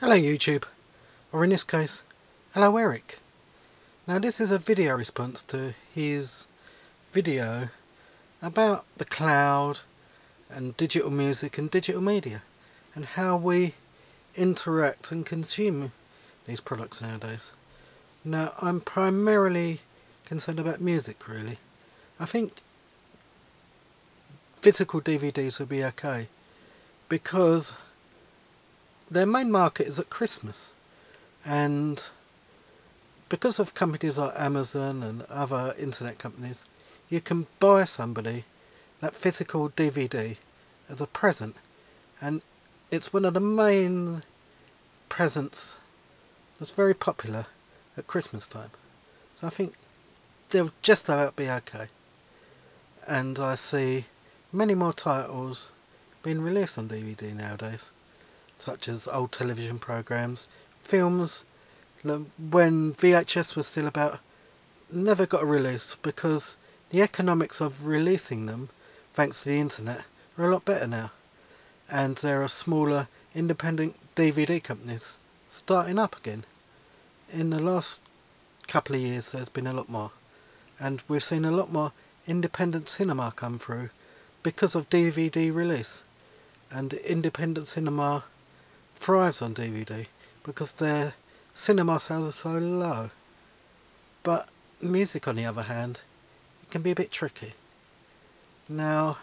Hello YouTube, or in this case, hello Eric. Now this is a video response to his video about the cloud and digital music and digital media and how we interact and consume these products nowadays. Now I'm primarily concerned about music really. I think physical DVDs will be okay because their main market is at Christmas, and because of companies like Amazon and other internet companies, you can buy somebody that physical DVD as a present, and it's one of the main presents that's very popular at Christmas time. So I think they'll just about be okay. And I see many more titles being released on DVD nowadays, such as old television programs, films when VHS was still about, never got a release because the economics of releasing them, thanks to the internet, are a lot better now. And there are smaller independent DVD companies starting up again. In the last couple of years there's been a lot more. And we've seen a lot more independent cinema come through because of DVD release. And independent cinema thrives on DVD because their cinema sales are so low. But music, on the other hand, it can be a bit tricky. Now,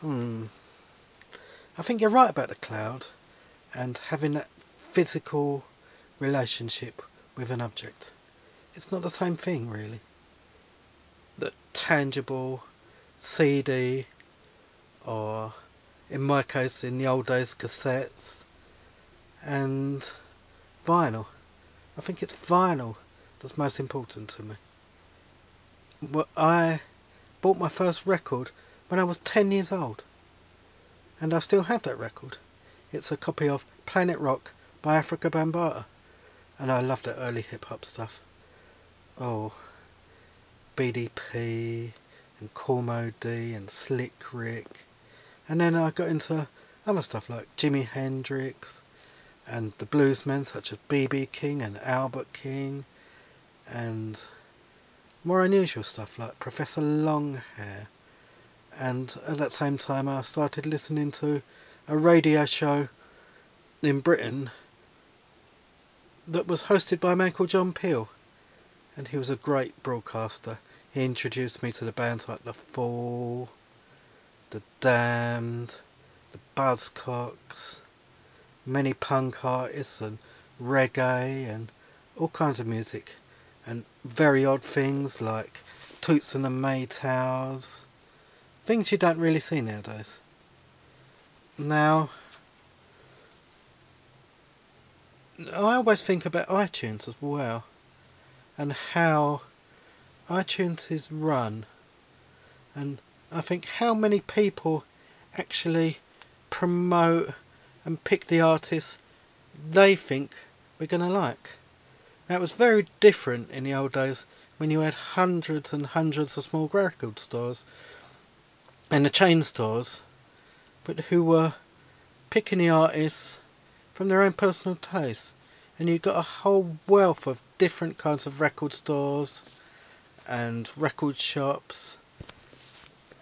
I think you're right about the cloud and having that physical relationship with an object. It's not the same thing, really. The tangible CD, or in my case, in the old days, cassettes, and vinyl. I think it's vinyl that's most important to me. Well, I bought my first record when I was 10 years old, and I still have that record. It's a copy of Planet Rock by Africa Bambaataa, and I love that early hip hop stuff. Oh, BDP and Cormo D and Slick Rick, and then I got into other stuff like Jimi Hendrix and the bluesmen such as B.B. King and Albert King, and more unusual stuff like Professor Longhair. And at that same time I started listening to a radio show in Britain that was hosted by a man called John Peel, and he was a great broadcaster. He introduced me to the bands like The Fall, The Damned, The Buzzcocks, many punk artists and reggae and all kinds of music, and very odd things like Toots and the Maytals, things you don't really see nowadays. Now, I always think about iTunes as well, and how iTunes is run, and I think how many people actually promote and pick the artists they think we're going to like. Now, it was very different in the old days when you had hundreds and hundreds of small record stores and the chain stores, but who were picking the artists from their own personal taste, and you got a whole wealth of different kinds of record stores and record shops,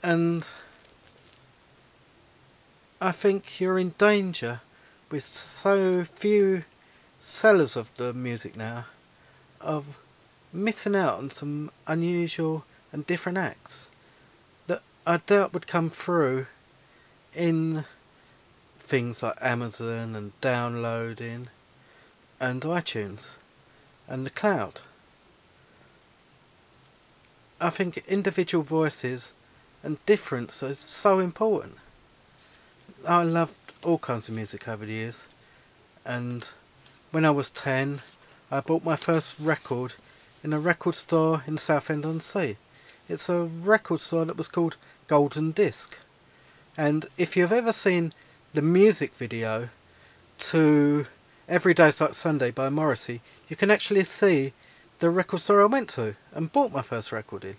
and I think you're in danger with so few sellers of the music now of missing out on some unusual and different acts that I doubt would come through in things like Amazon and downloading and iTunes and the cloud. I think individual voices and difference is so important. I loved all kinds of music over the years, and when I was 10 I bought my first record in a record store in Southend-on-Sea. It's a record store that was called Golden Disc, and if you've ever seen the music video to Every Day's Like Sunday by Morrissey, you can actually see the record store I went to and bought my first record in.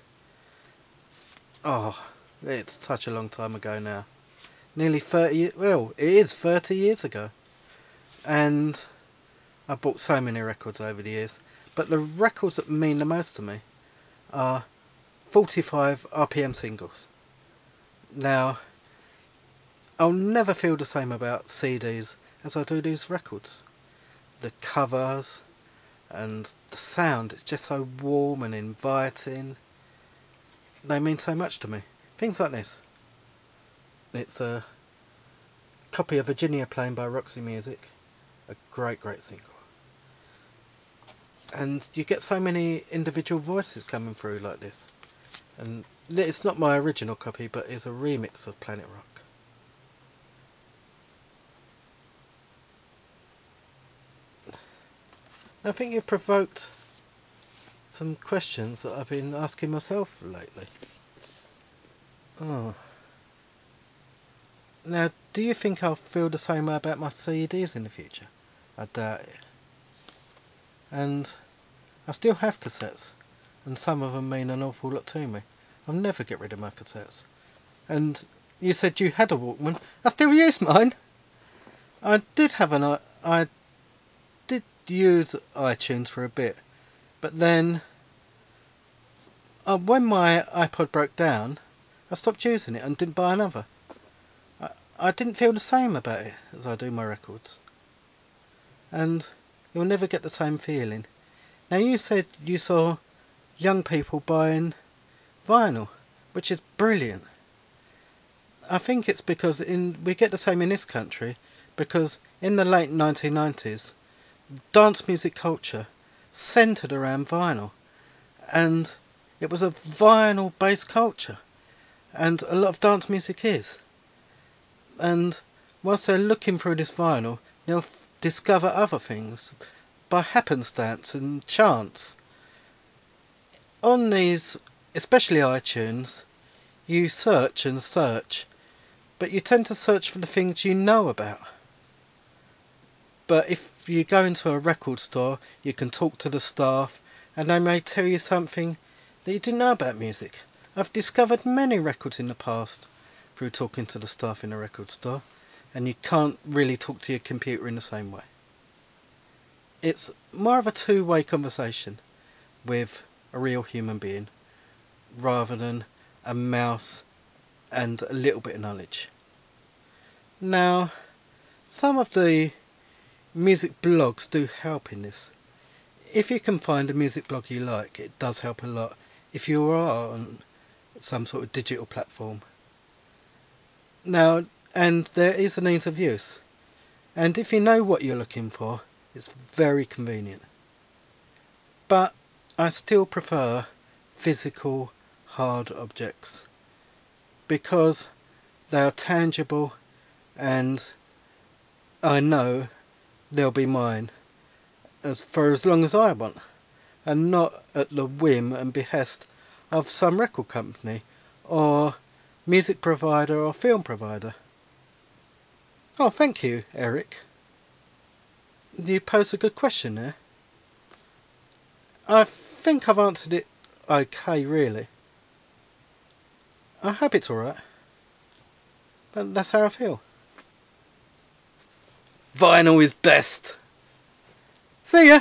Oh, it's such a long time ago now. Nearly 30 years, well, it is 30 years ago. and I bought so many records over the years, but the records that mean the most to me are 45 RPM singles. Now, I'll never feel the same about CDs as I do these records. The covers and the sound, it's just so warm and inviting. They mean so much to me. Things like this. It's a copy of Virginia Plain by Roxy Music. A great single. And you get so many individual voices coming through like this. And it's not my original copy, but it's a remix of Planet Rock. I think you've provoked some questions that I've been asking myself lately. Oh. Now, do you think I'll feel the same way about my CDs in the future? I doubt it. And I still have cassettes, and some of them mean an awful lot to me. I'll never get rid of my cassettes. And you said you had a Walkman. I still use mine. I did use iTunes for a bit, but then when my iPod broke down, I stopped using it and didn't buy another. I didn't feel the same about it as I do my records. And you'll never get the same feeling. Now, you said you saw young people buying vinyl, which is brilliant. I think it's because we get the same in this country, because in the late 1990s, dance music culture centred around vinyl, and it was a vinyl based culture, and a lot of dance music is. And whilst they're looking through this vinyl, they'll discover other things by happenstance and chance. On these, especially iTunes, you search and search, but you tend to search for the things you know about. But if you go into a record store, you can talk to the staff, and they may tell you something that you didn't know about music. I've discovered many records in the past through talking to the staff in a record store, and you can't really talk to your computer in the same way. It's more of a two-way conversation with a real human being, rather than a mouse and a little bit of knowledge. Now, some of the music blogs do help in this. If you can find a music blog you like, it does help a lot if you are on some sort of digital platform. Now, and there is an ease of use, and if you know what you're looking for, it's very convenient. But I still prefer physical, hard objects, because they are tangible, and I know they'll be mine for as long as I want, and not at the whim and behest of some record company or music provider or film provider. Oh, thank you, Eric. You posed a good question there. I think I've answered it okay, really. I hope it's alright, but that's how I feel. Vinyl is best. See ya!